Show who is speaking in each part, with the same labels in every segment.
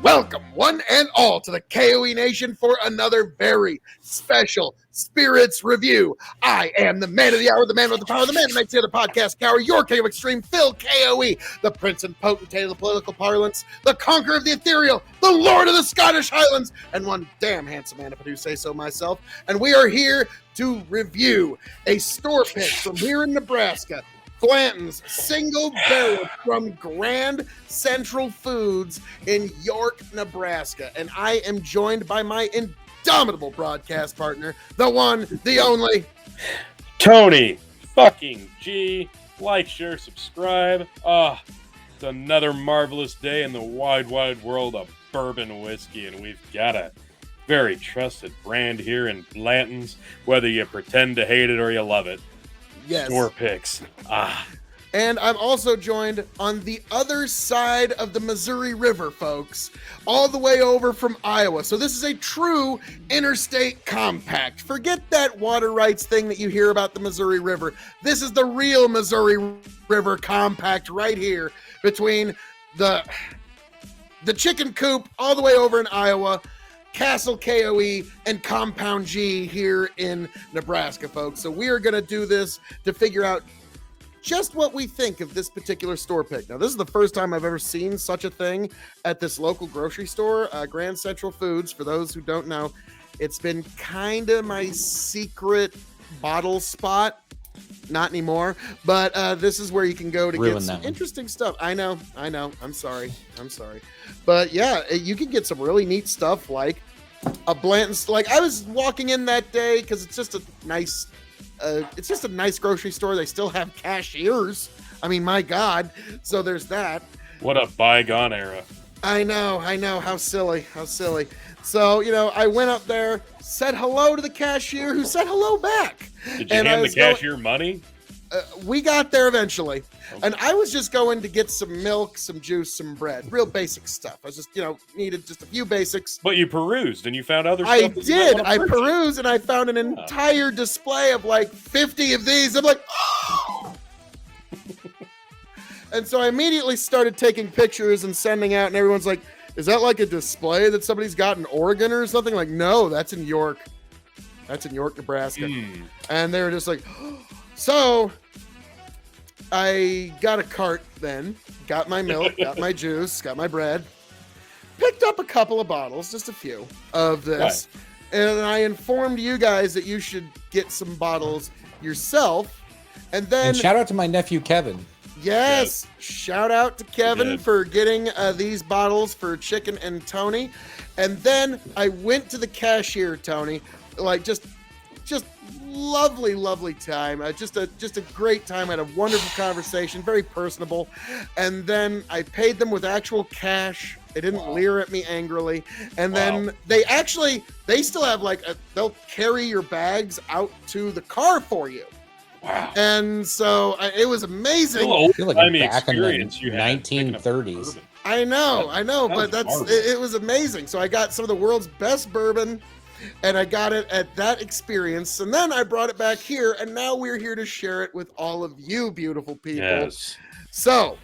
Speaker 1: Welcome, one and all, to the K.O.E. Nation for another very special Spirits Review. I am the man of the hour, the man with the power, the man that makes the other podcast cower, your king of extreme, Phil K.O.E., the prince and potentate of the political parlance, the conqueror of the ethereal, the lord of the Scottish Highlands, and one damn handsome man, if I do say so myself. And we are here to review a store pick from here in Nebraska, Blanton's single barrel from Grand Central Foods in York, Nebraska. And I am joined by my indomitable broadcast partner, the one, the only,
Speaker 2: Tony fucking G. Like, share, subscribe. It's another marvelous day in the wide, wide world of bourbon whiskey, and we've got a very trusted brand here in Blanton's, whether you pretend to hate it or you love it.
Speaker 1: yes.
Speaker 2: Store picks.
Speaker 1: And I'm also joined on the other side of the Missouri River, folks, all the way over from Iowa. So this is a true interstate compact. Forget that water rights thing that you hear about the Missouri River. This is the real Missouri River compact right here between the chicken coop all the way over in Iowa, Castle K.O.E. and Compound G here in Nebraska, folks. So we are going to do this to figure out just what we think of this particular store pick. Now, this is the first time I've ever seen such a thing at this local grocery store, Grand Central Foods. For those who don't know, it's been kind of my secret bottle spot. Not anymore, but this is where you can go to get some interesting stuff. I know. I'm sorry. But yeah, you can get some really neat stuff like a Blanton's. Like, I was walking in that day because it's just a nice grocery store. They still have cashiers. I mean, my God. So there's that.
Speaker 2: What a bygone era.
Speaker 1: I know. How silly. So, I went up there, said hello to the cashier, who said hello back.
Speaker 2: Did you hand the cashier money?
Speaker 1: We got there eventually. Okay. And I was just going to get some milk, some juice, some bread. Real basic stuff. I was just, needed just a few basics.
Speaker 2: But you perused and you found other stuff.
Speaker 1: I did. I perused and I found an entire display of like 50 of these. I'm like, oh! And so I immediately started taking pictures and sending out, and everyone's like, is that like a display that somebody's got in Oregon or something? Like, no, that's in York. That's in York, Nebraska. And they were just like, oh. So I got a cart then, got my milk, got my juice, got my bread, picked up a couple of bottles, just a few of this. Right. And I informed you guys that you should get some bottles yourself. And then
Speaker 3: shout out to my nephew, Kevin.
Speaker 1: Yes. Shout out to Kevin for getting these bottles for Chicken and Tony. And then I went to the cashier, Tony, like just lovely time. Just a great time. I had a wonderful conversation, very personable. And then I paid them with actual cash. They didn't leer at me angrily. And then they still have they'll carry your bags out to the car for you.
Speaker 2: Wow.
Speaker 1: And so it was amazing.
Speaker 3: I feel like I'm back in the 1930s.
Speaker 1: I know, but it was amazing. So I got some of the world's best bourbon, and I got it at that experience. And then I brought it back here, and now we're here to share it with all of you beautiful people.
Speaker 2: Yes.
Speaker 1: So,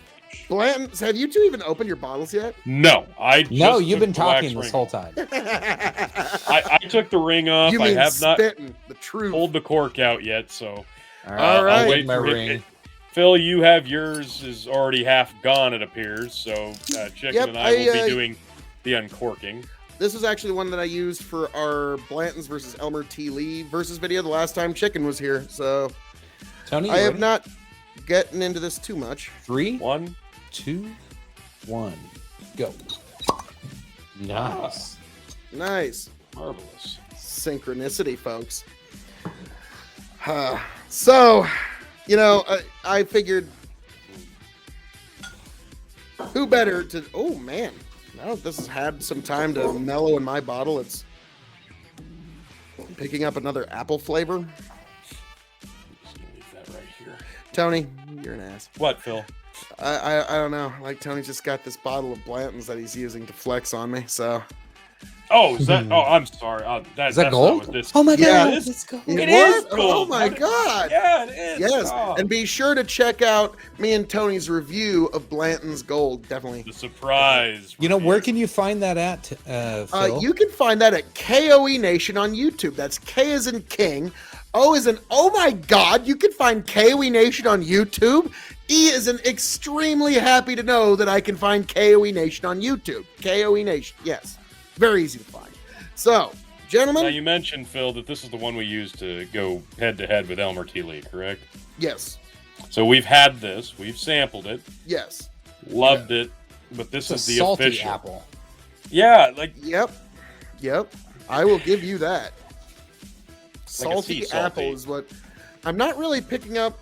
Speaker 1: Blanton, have you two even opened your bottles yet?
Speaker 2: No,
Speaker 3: you've been talking this whole time.
Speaker 2: I took the ring off.
Speaker 1: You mean
Speaker 2: I have not
Speaker 1: the truth.
Speaker 2: pulled the cork out yet, so
Speaker 1: all right.
Speaker 2: I'll wait for ring. Phil, you have yours is already half gone, it appears. So Chicken and I will be doing the uncorking.
Speaker 1: This was actually one that I used for our Blanton's versus Elmer T. Lee versus video the last time Chicken was here. So
Speaker 3: Tony,
Speaker 1: I have not gotten into this too much.
Speaker 3: 3, 2, 1, go. Nice.
Speaker 2: Marvelous.
Speaker 1: Synchronicity, folks. So, I figured who better to... Oh, man. Now that this has had some time to mellow in my bottle, it's picking up another apple flavor.
Speaker 2: I'm just going to leave that right here.
Speaker 1: Tony, you're an ass.
Speaker 2: What, Phil?
Speaker 1: I don't know. Like, Tony's just got this bottle of Blanton's that he's using to flex on me, so...
Speaker 2: Oh, is that? Oh, I'm sorry.
Speaker 3: Is that gold? Oh my
Speaker 1: Yeah.
Speaker 3: god!
Speaker 2: It is.
Speaker 3: It's gold.
Speaker 2: It is gold.
Speaker 1: Oh my god!
Speaker 2: Yeah, it is.
Speaker 1: Yes,
Speaker 2: Oh.
Speaker 1: and be sure to check out me and Tony's review of Blanton's Gold. Definitely.
Speaker 2: The surprise.
Speaker 3: You know,
Speaker 2: review.
Speaker 3: where can you find that at, Phil?
Speaker 1: You can find that at K.O.E. Nation on YouTube. That's K as in King, O as in oh my god. You can find K.O.E. Nation on YouTube. E is an extremely happy to know that I can find K.O.E. Nation on YouTube. K.O.E. Nation, yes, very easy to find. So, gentlemen.
Speaker 2: Now you mentioned, Phil, that this is the one we used to go head to head with Elmer T. Lee, correct?
Speaker 1: Yes.
Speaker 2: So we've had this, we've sampled it,
Speaker 1: Yes.
Speaker 2: loved it, but this
Speaker 3: It's
Speaker 2: is
Speaker 3: a
Speaker 2: the
Speaker 3: salty
Speaker 2: official.
Speaker 3: apple.
Speaker 2: Yeah, like
Speaker 1: Yep. I will give you that. Salty
Speaker 2: sea salty.
Speaker 1: apple is what I'm not really picking up.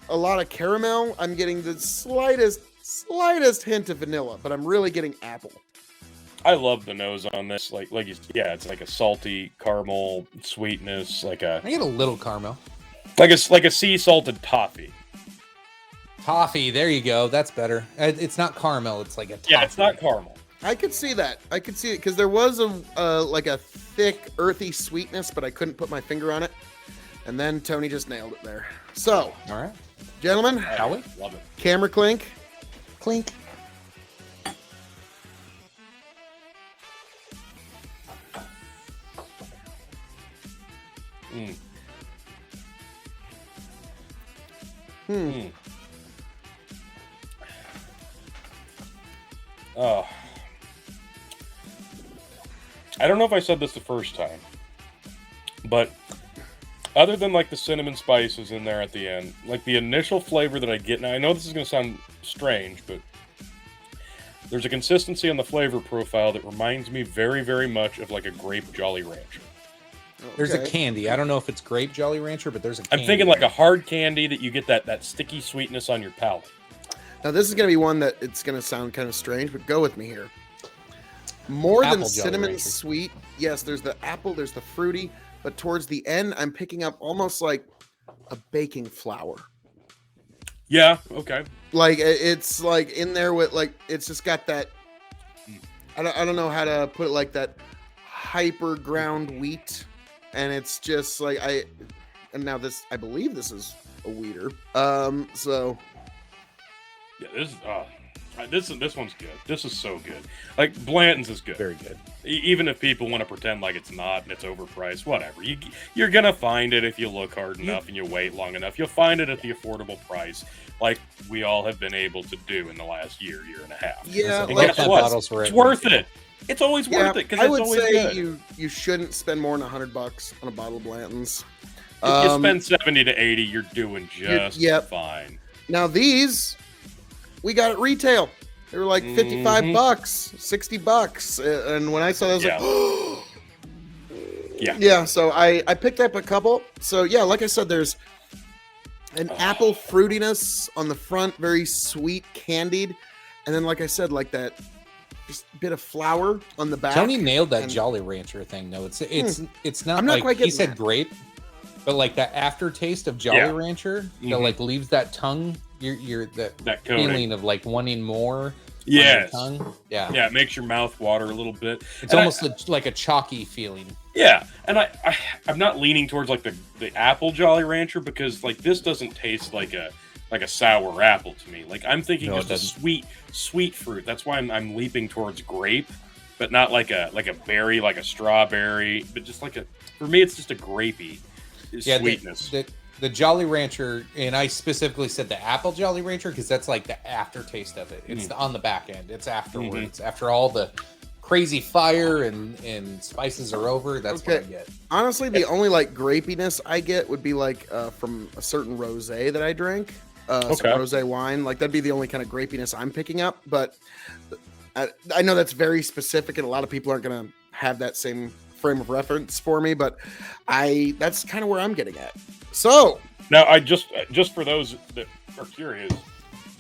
Speaker 1: A lot of caramel. I'm getting the slightest hint of vanilla, but I'm really getting apple.
Speaker 2: I love the nose on this. It's like a salty caramel sweetness,
Speaker 3: I get a little caramel.
Speaker 2: like a sea salted toffee.
Speaker 3: Toffee, there you go. That's better. It's not caramel. It's like a toffee.
Speaker 2: Yeah, it's not caramel.
Speaker 1: I could see that. I could see it because there was a thick, earthy sweetness, but I couldn't put my finger on it. And then Tony just nailed it there. So,
Speaker 3: All right.
Speaker 1: gentlemen,
Speaker 3: Shall we?
Speaker 2: Love it.
Speaker 1: camera clink.
Speaker 3: Clink.
Speaker 2: Oh. I don't know if I said this the first time, but other than like the cinnamon spices in there at the end, like the initial flavor that I get, now I know this is going to sound strange, but there's a consistency on the flavor profile that reminds me very, very much of like a grape Jolly Rancher.
Speaker 3: There's a
Speaker 1: Okay.
Speaker 3: candy. I don't know if it's grape Jolly Rancher, but there's a candy.
Speaker 2: I'm thinking like a hard candy that you get that sticky sweetness on your palate.
Speaker 1: Now, this is going to be one that it's going to sound kind of strange, but go with me here. More
Speaker 3: Apple
Speaker 1: than
Speaker 3: Jolly
Speaker 1: cinnamon
Speaker 3: Rancher.
Speaker 1: sweet. Yes, there's the apple, there's the fruity, but towards the end, I'm picking up almost like a baking flour.
Speaker 2: Yeah, okay.
Speaker 1: Like it's like in there with like it's just got that. I don't know how to put it, like that hyper ground wheat, and it's just like and now this I believe this is a wheater. So
Speaker 2: Yeah, this one's good. This is so good. Like Blanton's is good.
Speaker 3: Very good.
Speaker 2: Even if people want to pretend like it's not and it's overpriced, whatever. You're gonna find it if you look hard enough and you wait long enough. You'll find it at the affordable price, like we all have been able to do in the last year and a half.
Speaker 1: yeah,
Speaker 2: And
Speaker 1: like,
Speaker 2: guess
Speaker 3: that
Speaker 2: what?
Speaker 3: bottles were
Speaker 2: It's
Speaker 3: at
Speaker 2: worth
Speaker 3: retail.
Speaker 2: it. It's always
Speaker 1: yeah,
Speaker 2: worth it because
Speaker 1: I
Speaker 2: it's
Speaker 1: would
Speaker 2: always
Speaker 1: say
Speaker 2: good.
Speaker 1: you shouldn't spend more than $100 on a bottle of Blanton's.
Speaker 2: If you spend 70 to 80, you're doing just
Speaker 1: yep.
Speaker 2: fine.
Speaker 1: Now these we got at retail. They were like $55, $60, and when I saw that, I was like,
Speaker 2: Yeah.
Speaker 1: yeah. So I picked up a couple. So yeah, like I said, there's an apple fruitiness on the front, very sweet, candied, and then like I said, like that just bit of flour on the back.
Speaker 3: Tony nailed that
Speaker 1: and-
Speaker 3: Jolly Rancher thing, though. It's not.
Speaker 1: I'm not
Speaker 3: like
Speaker 1: quite
Speaker 3: he
Speaker 1: getting
Speaker 3: said
Speaker 1: that.
Speaker 3: grape, but like that aftertaste of Jolly
Speaker 2: Yeah.
Speaker 3: Rancher that
Speaker 2: Mhm.
Speaker 3: like leaves that tongue. You're that
Speaker 2: coating.
Speaker 3: feeling of like wanting more.
Speaker 2: Yes.
Speaker 3: On your tongue. Yeah.
Speaker 2: Yeah, it makes your mouth water a little bit.
Speaker 3: It's
Speaker 2: And
Speaker 3: almost like a chalky feeling.
Speaker 2: Yeah, and I'm not leaning towards like the apple Jolly Rancher because like this doesn't taste like a sour apple to me. Like I'm thinking
Speaker 3: No, it
Speaker 2: just a sweet fruit. That's why I'm leaping towards grape, but not like a berry, like a strawberry, but just for me it's just a grapey sweetness.
Speaker 3: The Jolly Rancher, and I specifically said the apple Jolly Rancher because that's like the aftertaste of it. It's on the back end. It's afterwards. After all the crazy fire and spices are over, that's what I get.
Speaker 1: Honestly, the only like grapiness I get would be like from a certain rosé that I drank. Some rosé wine. Like that'd be the only kind of grapiness I'm picking up. But I know that's very specific, and a lot of people aren't gonna have that same frame of reference for me. But that's kind of where I'm getting at. So
Speaker 2: Now, I just for those that are curious,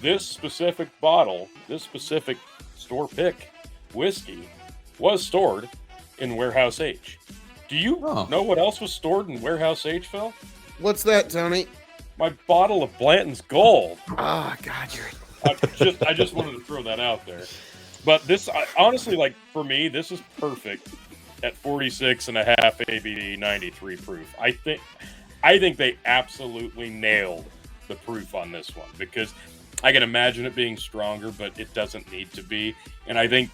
Speaker 2: this specific bottle, this specific store pick whiskey was stored in Warehouse H. Do you know what else was stored in Warehouse H, Phil?
Speaker 1: what's that, Tony?
Speaker 2: My bottle of Blanton's Gold.
Speaker 1: Oh God, you're.
Speaker 2: I just wanted to throw that out there. But this, honestly, like for me, this is perfect at 46.5 ABV, 93 proof. I think they absolutely nailed the proof on this one because I can imagine it being stronger, but it doesn't need to be. And I think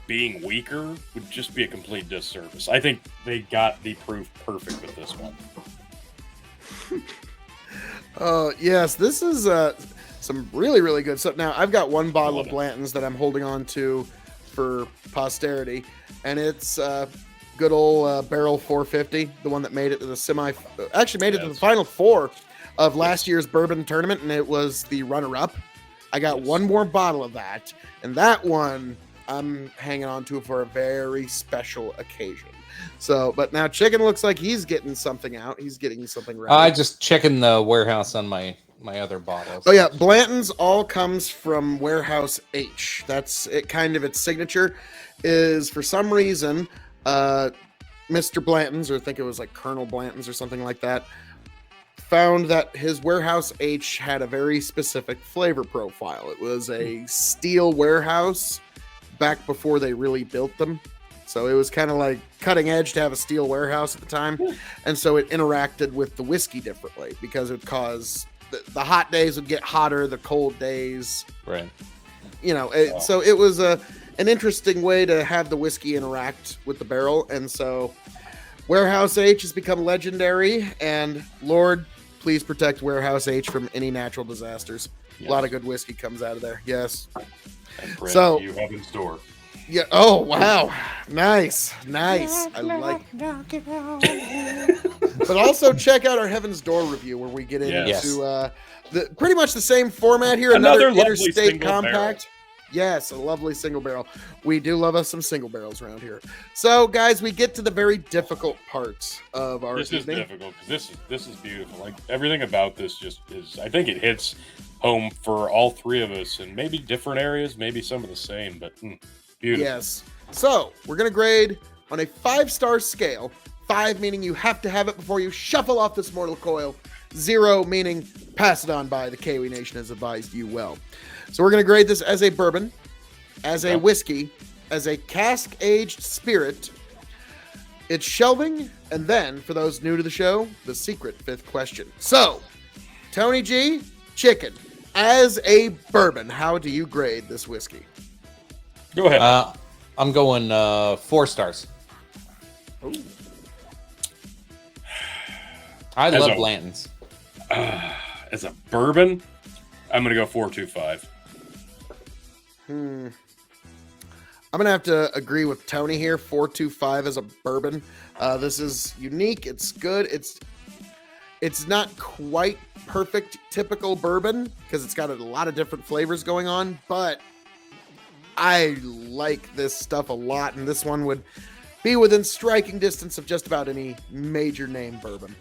Speaker 2: being weaker would just be a complete disservice. I think they got the proof perfect with this one.
Speaker 1: Yes, this is some really, really good stuff. Now, I've got one bottle of Blantons that I'm holding on to for posterity, and it's good old Barrel 450, the one that made it to the actually made it to the final four of last year's bourbon tournament, and it was the runner-up. I got one more bottle of that, and that one I'm hanging on to for a very special occasion. So, but now Chicken looks like he's getting something out. He's getting something ready.
Speaker 3: I just checking the warehouse on my other bottles.
Speaker 1: Oh yeah, Blanton's all comes from Warehouse H. That's it. Kind of its signature is for some reason, Mr. Blanton's, or I think it was like Colonel Blanton's or something like that, found that his Warehouse H had a very specific flavor profile. It was a steel warehouse back before they really built them. So it was kind of like cutting edge to have a steel warehouse at the time. And so it interacted with the whiskey differently because it would cause the hot days would get hotter, the cold days.
Speaker 3: Right.
Speaker 1: You know, so it was an interesting way to have the whiskey interact with the barrel. And so Warehouse H has become legendary. And Lord, please protect Warehouse H from any natural disasters. Yes. A lot of good whiskey comes out of there. Yes.
Speaker 2: And Brent, so you have in store.
Speaker 1: Yeah. Oh, wow. Nice. I like But also check out our Heaven's Door review where we get into pretty much the same format here. Another interstate compact. Barrel. Yes, a lovely single barrel. We do love us some single barrels around here. So, guys, we get to the very difficult parts of our
Speaker 2: This evening. Is difficult because this is beautiful. Like everything about this just is. I think it hits home for all three of us, and maybe different areas, maybe some of the same, but beautiful.
Speaker 1: Yes. So we're gonna grade on a 5-star scale. 5 meaning you have to have it before you shuffle off this mortal coil. 0 meaning pass it on by. The K.O.E. Nation has advised you well. So we're gonna grade this as a bourbon, as a whiskey, as a cask aged spirit. It's shelving, and then for those new to the show, the secret 5th question. So, Tony G, Chicken, as a bourbon, how do you grade this whiskey?
Speaker 2: Go ahead.
Speaker 3: I'm going 4 stars.
Speaker 1: Ooh.
Speaker 3: I love Blanton's.
Speaker 2: As a bourbon, I'm going to go 4.25.
Speaker 1: I'm going to have to agree with Tony here. 4.25 as a bourbon. This is unique. It's good. It's not quite perfect typical bourbon because it's got a lot of different flavors going on, but I like this stuff a lot, and this one would be within striking distance of just about any major name bourbon.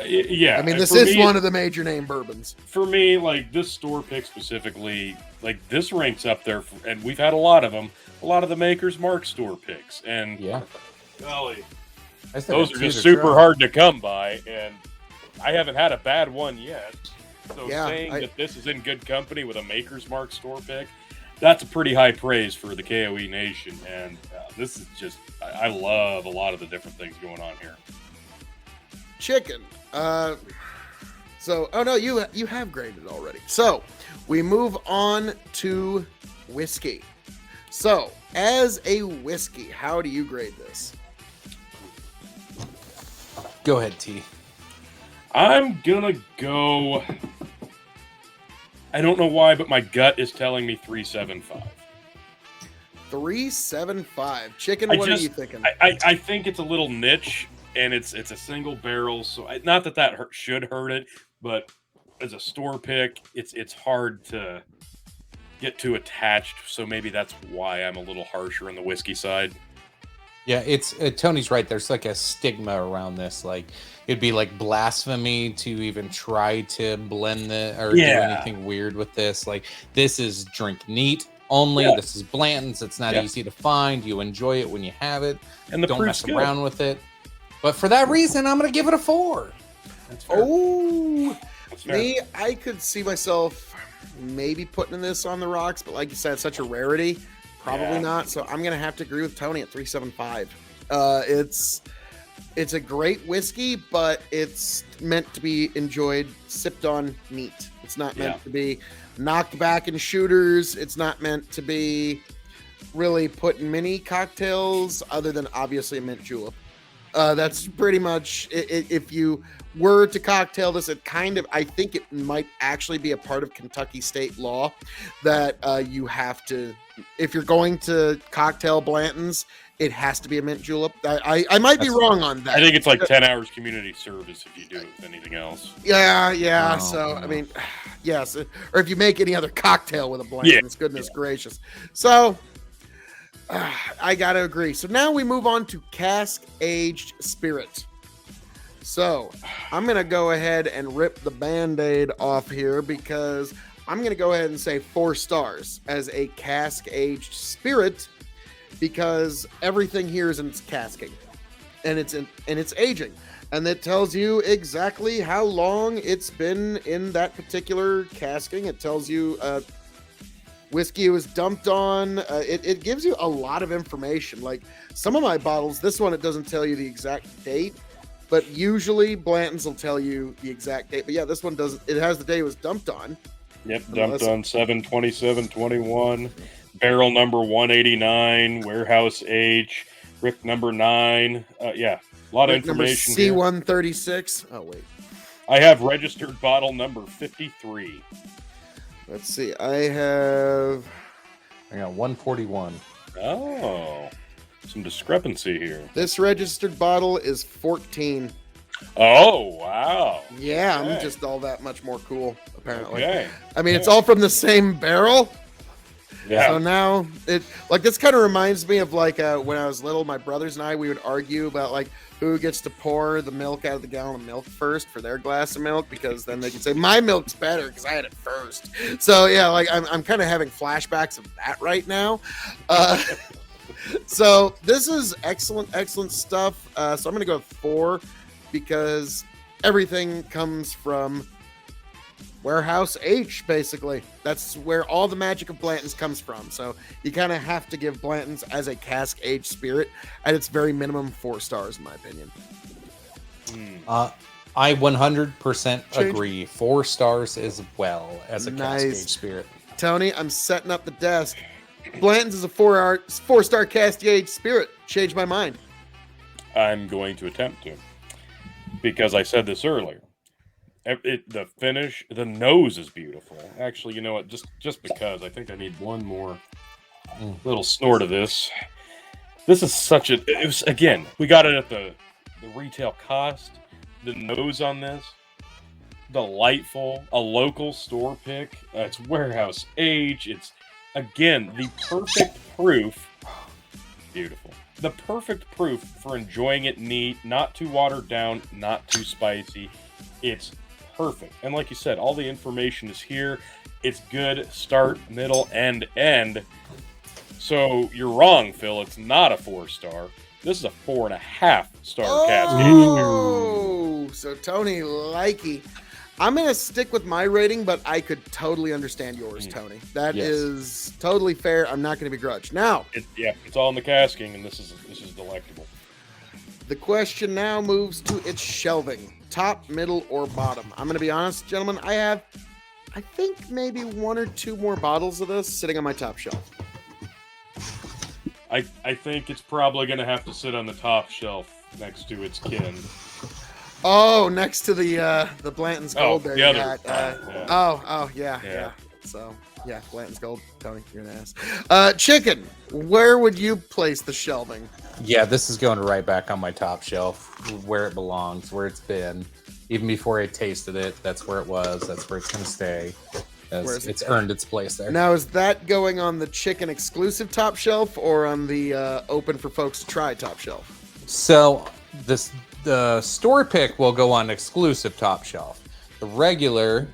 Speaker 2: Yeah.
Speaker 1: I mean, this is one of the major name bourbons.
Speaker 2: For me, like, this store pick specifically, like, this ranks up there, and we've had a lot of them, a lot of the Maker's Mark store picks, and golly, those are just super hard to come by, and I haven't had a bad one yet. So saying that this is in good company with a Maker's Mark store pick, that's a pretty high praise for the K.O.E. Nation, and this is just, I love a lot of the different things going on here.
Speaker 1: Chicken. So, oh no, you have graded already. So, we move on to whiskey. So, as a whiskey, how do you grade this?
Speaker 3: Go ahead, T.
Speaker 2: I'm gonna go, I don't know why, but my gut is telling me 3.75.
Speaker 1: 3.75. Chicken, what are you thinking?
Speaker 2: I think it's a little niche, and it's a single barrel, so not that should hurt it, but as a store pick, it's hard to get too attached, so maybe that's why I'm a little harsher on the whiskey side.
Speaker 3: Yeah, it's Tony's right. There's like a stigma around this. Like it'd be like blasphemy to even try to blend do anything weird with this. Like this is drink neat only. Yeah. This is Blanton's. It's not easy to find. You enjoy it when you have it.
Speaker 2: And the
Speaker 3: don't mess around with it. But for that reason, I'm gonna give it a 4.
Speaker 2: That's fair.
Speaker 1: Oh, me, I could see myself maybe putting this on the rocks, but like you said, it's such a rarity. Probably
Speaker 2: Yeah.
Speaker 1: not. So I'm gonna have to agree with Tony at 3.75. It's a great whiskey, but it's meant to be enjoyed sipped on neat. It's not meant to be knocked back in shooters. It's not meant to be really put in mini cocktails, other than obviously a mint julep. That's pretty much it. If you were to cocktail this, I think it might actually be a part of Kentucky state law that you have to, if you're going to cocktail Blantons, it has to be a mint julep. I might be wrong on that.
Speaker 2: I think it's like 10 hours community service if you do it with anything else.
Speaker 1: Yeah.
Speaker 3: Oh,
Speaker 1: So,
Speaker 3: no.
Speaker 1: I mean, yes. Or if you make any other cocktail with a Blanton's, goodness gracious. So, I got to agree. So now we move on to Cask Aged Spirit. So I'm going to go ahead and rip the Band-Aid off here, because I'm going to go ahead and say 4 stars as a Cask Aged Spirit, because everything here is in its casking and it's aging, and it tells you exactly how long it's been in that particular casking. It tells you whiskey it was dumped on. It gives you a lot of information. Like some of my bottles, this one, it doesn't tell you the exact date, but usually Blanton's will tell you the exact date. But yeah, this one doesn't. It has the day it was dumped on.
Speaker 2: Yep, dumped on 7/27/21. Barrel number 189. Warehouse age. Rick number 9. Yeah, a lot of information here.
Speaker 1: C136. Oh wait,
Speaker 2: I have registered bottle number 53.
Speaker 1: let's see.
Speaker 3: I got 141.
Speaker 2: Oh, some discrepancy here.
Speaker 1: This registered bottle is 14.
Speaker 2: Oh, wow.
Speaker 1: Yeah, I'm
Speaker 2: Okay.
Speaker 1: just all that much more cool, apparently.
Speaker 2: Okay.
Speaker 1: I mean, it's all from the same barrel.
Speaker 2: Yeah.
Speaker 1: So now this kind of reminds me of like when I was little, my brothers and I, we would argue about like who gets to pour the milk out of the gallon of milk first for their glass of milk, because then they can say my milk's better because I had it first. So yeah, like I'm kind of having flashbacks of that right now. So this is excellent stuff. So I'm gonna go with 4, because everything comes from Warehouse H, basically. That's where all the magic of Blanton's comes from. So you kind of have to give Blanton's as a cask aged spirit at its very minimum 4 stars, in my opinion.
Speaker 3: I 100%
Speaker 1: Change.
Speaker 3: agree. 4 stars as well as a
Speaker 1: Nice.
Speaker 3: Cask Aged Spirit.
Speaker 1: Tony, I'm setting up the desk. Blanton's is a 4-star cask aged spirit. Changed my mind.
Speaker 2: I'm going to attempt to, because I said this earlier. The finish, the nose is beautiful. Actually, you know what? Just because I think I need one more little snort of this. This is such a. It was, again, we got it at the retail cost. The nose on this, delightful. A local store pick. It's warehouse age. It's again the perfect proof. Beautiful. The perfect proof for enjoying it neat, not too watered down, not too spicy. It's perfect. And like you said, all the information is here. It's good start, middle, and end. So you're wrong, Phil. It's not a 4-star. This is a 4.5-star cask.
Speaker 1: Oh, so Tony, likey. I'm going to stick with my rating, but I could totally understand yours, Tony. That
Speaker 3: Yes.
Speaker 1: is totally fair. I'm not going to begrudge. Now,
Speaker 2: It's all in the casking, and this is delectable.
Speaker 1: the question now moves to its shelving. Top, middle, or bottom? I'm going to be honest, gentlemen. I think maybe 1 or 2 more bottles of this sitting on my top shelf.
Speaker 2: I think it's probably going to have to sit on the top shelf next to its kin.
Speaker 1: Oh, next to the Blanton's Gold there.
Speaker 2: the
Speaker 1: You
Speaker 2: other
Speaker 1: got,
Speaker 2: yeah.
Speaker 1: yeah. So, yeah, Blanton's Gold. Tony, you're an ass. Chicken, where would you place the shelving?
Speaker 3: Yeah, this is going right back on my top shelf, where it belongs, where it's been. Even before I tasted it, that's where it was. That's where it's going to stay. It's earned its place there.
Speaker 1: Now, is that going on the chicken exclusive top shelf or on the open for folks to try top shelf?
Speaker 3: So the store pick will go on exclusive top shelf. The regular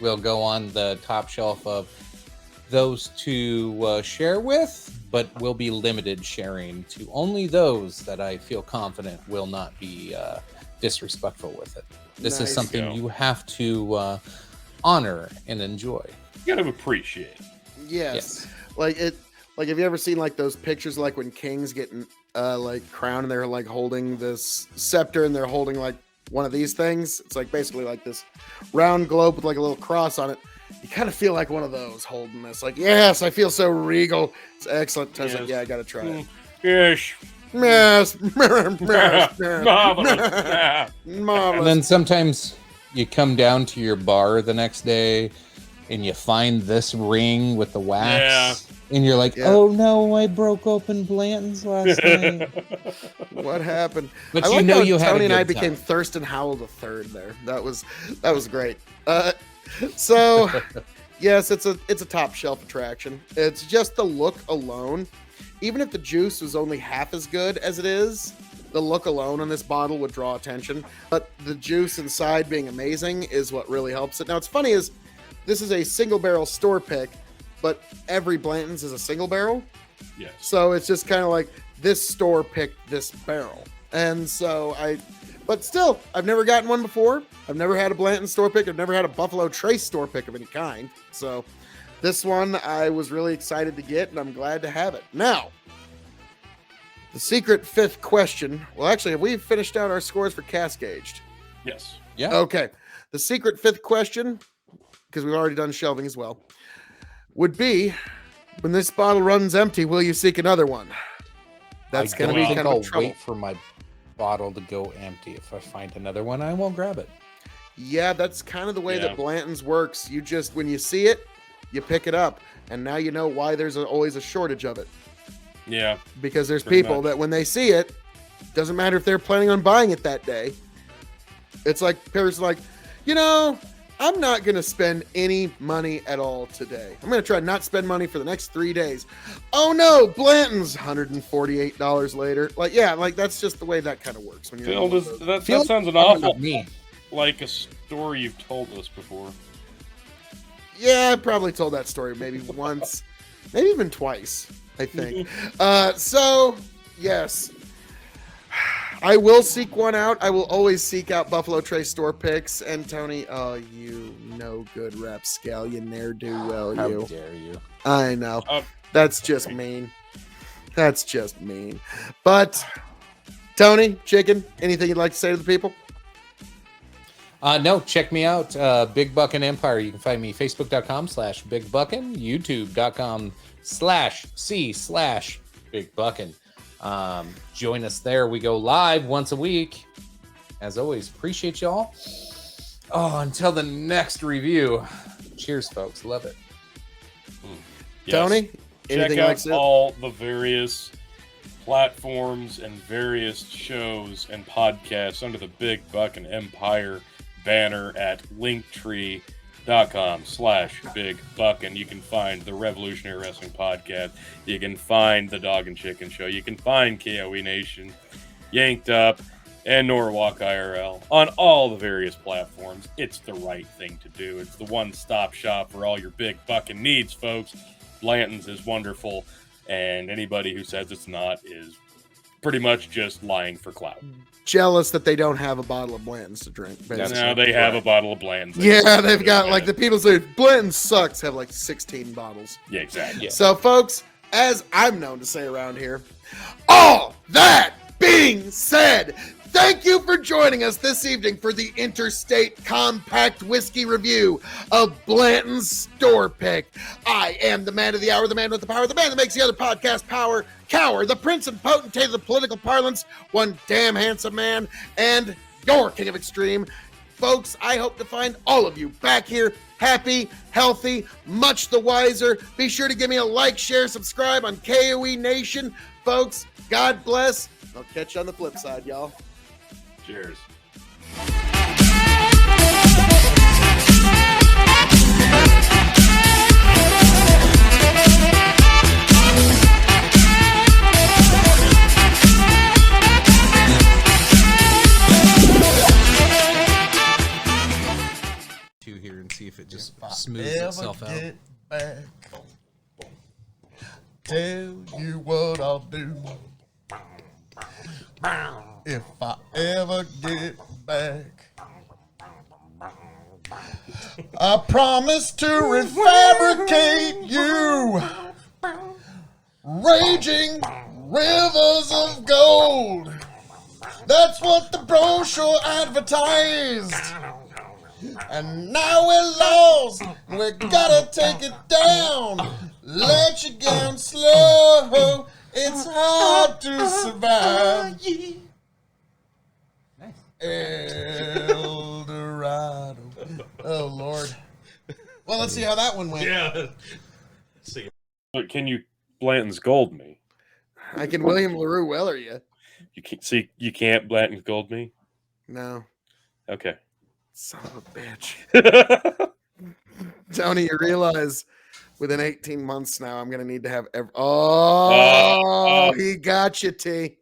Speaker 3: will go on the top shelf of those to share with, but will be limited sharing to only those that I feel confident will not be disrespectful with it. This
Speaker 1: Nice.
Speaker 3: is something
Speaker 2: Yeah.
Speaker 3: you have to honor and enjoy.
Speaker 2: You got to appreciate it.
Speaker 1: Yes. Like it. Like, have you ever seen like those pictures, like when kings get like crowned and they're like holding this scepter and they're holding like one of these things? It's like basically like this round globe with like a little cross on it. You kind of feel like one of those holding this. Like, yes, I feel so regal. It's excellent. I was like, yeah, I gotta try it.
Speaker 2: Yes.
Speaker 1: Yes.
Speaker 2: Marvelous.
Speaker 1: Marvelous.
Speaker 3: And then sometimes you come down to your bar the next day and you find this ring with the wax. And you're like, oh no, I broke open Blanton's last night.
Speaker 1: What happened?
Speaker 3: But
Speaker 1: I
Speaker 3: you
Speaker 1: like
Speaker 3: know
Speaker 1: how
Speaker 3: you had
Speaker 1: Tony
Speaker 3: a
Speaker 1: and I
Speaker 3: good
Speaker 1: became
Speaker 3: time.
Speaker 1: Thurston Howell the third there. That was great. So yes, it's a top shelf attraction. It's just the look alone. Even if the juice was only half as good as it is, the look alone on this bottle would draw attention. But the juice inside being amazing is what really helps it. Now, what's funny is this is a single barrel store pick, but every Blanton's is a single barrel.
Speaker 2: Yes.
Speaker 1: So it's just kind of like this store picked this barrel. And so but still, I've never gotten one before. I've never had a Blanton store pick. I've never had a Buffalo Trace store pick of any kind. So this one I was really excited to get, and I'm glad to have it. Now, the secret fifth question. Well, actually, have we finished out our scores for Cask Aged?
Speaker 2: Yes.
Speaker 3: Yeah.
Speaker 1: Okay. The secret fifth question, because we've already done shelving as well, would be, when this bottle runs empty, will you seek another one? That's going to be kind of
Speaker 3: I'll
Speaker 1: trouble.
Speaker 3: wait for my bottle to go empty. If I find another one, I won't grab it.
Speaker 1: Yeah, that's kind of the way
Speaker 2: Yeah.
Speaker 1: that Blanton's works. You just, when you see it, you pick it up. And now you know why there's always a shortage of it.
Speaker 2: Yeah.
Speaker 1: Because there's
Speaker 2: Pretty
Speaker 1: people
Speaker 2: much.
Speaker 1: that when they see it, doesn't matter if they're planning on buying it that day. It's like, person like, I'm not going to spend any money at all today. I'm going to try not spend money for the next 3 days. Oh no, Blanton's $148 later. Like, yeah, like that's just the way that kind of works. When you're
Speaker 2: Phil, that
Speaker 3: Phil,
Speaker 2: sounds an awful
Speaker 3: me.
Speaker 2: like a story you've told us before.
Speaker 1: Yeah, I probably told that story maybe once, maybe even twice, I think. So, yes, I will seek one out. I will always seek out Buffalo Trace store picks. And Tony, oh, you no good rapscallion, you ne'er-do-well,
Speaker 3: How
Speaker 1: you.
Speaker 3: dare you?
Speaker 1: I know. That's just mean. That's just mean. But, Tony, Chicken, anything you'd like to say to the people?
Speaker 3: No, check me out. Big Buckin Empire. You can find me facebook.com/BigBuckin, youtube.com/C/BigBuckin. Join us there. We go live once a week. As always, appreciate y'all. Oh, until the next review. Cheers, folks. Love it.
Speaker 2: Yes.
Speaker 1: Tony, anything
Speaker 2: Check
Speaker 1: you'd
Speaker 2: out
Speaker 1: like to say?
Speaker 2: all the various platforms and various shows and podcasts under the Big Buckin Empire banner at linktree.com/BigBuckin. You can find the Revolutionary Wrestling Podcast. You can find the Dog and Chicken Show. You can find K.O.E. Nation, Yanked Up, and Norwalk IRL on all the various platforms. It's the right thing to do. It's the one-stop shop for all your Big Buckin needs, folks. Blanton's is wonderful, and anybody who says it's not is pretty much just lying for clout.
Speaker 1: Jealous that they don't have a bottle of Blanton's to drink. Basically.
Speaker 2: Now they have a bottle of Blanton's.
Speaker 1: Yeah, they've got like the people say Blanton sucks have like 16 bottles.
Speaker 2: Yeah, exactly.
Speaker 3: Yeah.
Speaker 1: So, folks, as I'm known to say around here, all that being said, thank you for joining us this evening for the Interstate Compact Whiskey Review of Blanton's Store Pick. I am the man of the hour, the man with the power, the man that makes the other podcast power cower, the prince and potentate of the political parlance, one damn handsome man, and your king of extreme. Folks, I hope to find all of you back here happy, healthy, much the wiser. Be sure to give me a like, share, subscribe on K.O.E. Nation. Folks, God bless. I'll catch you on the flip side, y'all.
Speaker 2: Cheers.
Speaker 3: Here and see if it just smooths itself out.
Speaker 4: Get back, tell you what I'll do. If I ever get back, I promise to refabricate you Raging rivers of gold. That's what the brochure advertised. And now we're lost. We gotta take it down. Let you down slow. It's hard to survive.
Speaker 3: Nice.
Speaker 4: El Dorado. Oh, Lord. Well, let's see how that one went.
Speaker 5: Yeah. Let's see.
Speaker 2: But can you Blanton's Gold me?
Speaker 1: I can William LaRue Weller you.
Speaker 2: You can't see. You can't Blanton's Gold me.
Speaker 1: No.
Speaker 2: Okay.
Speaker 1: Son of a bitch. Tony, you realize within 18 months now, I'm going to need to have... he got you, T.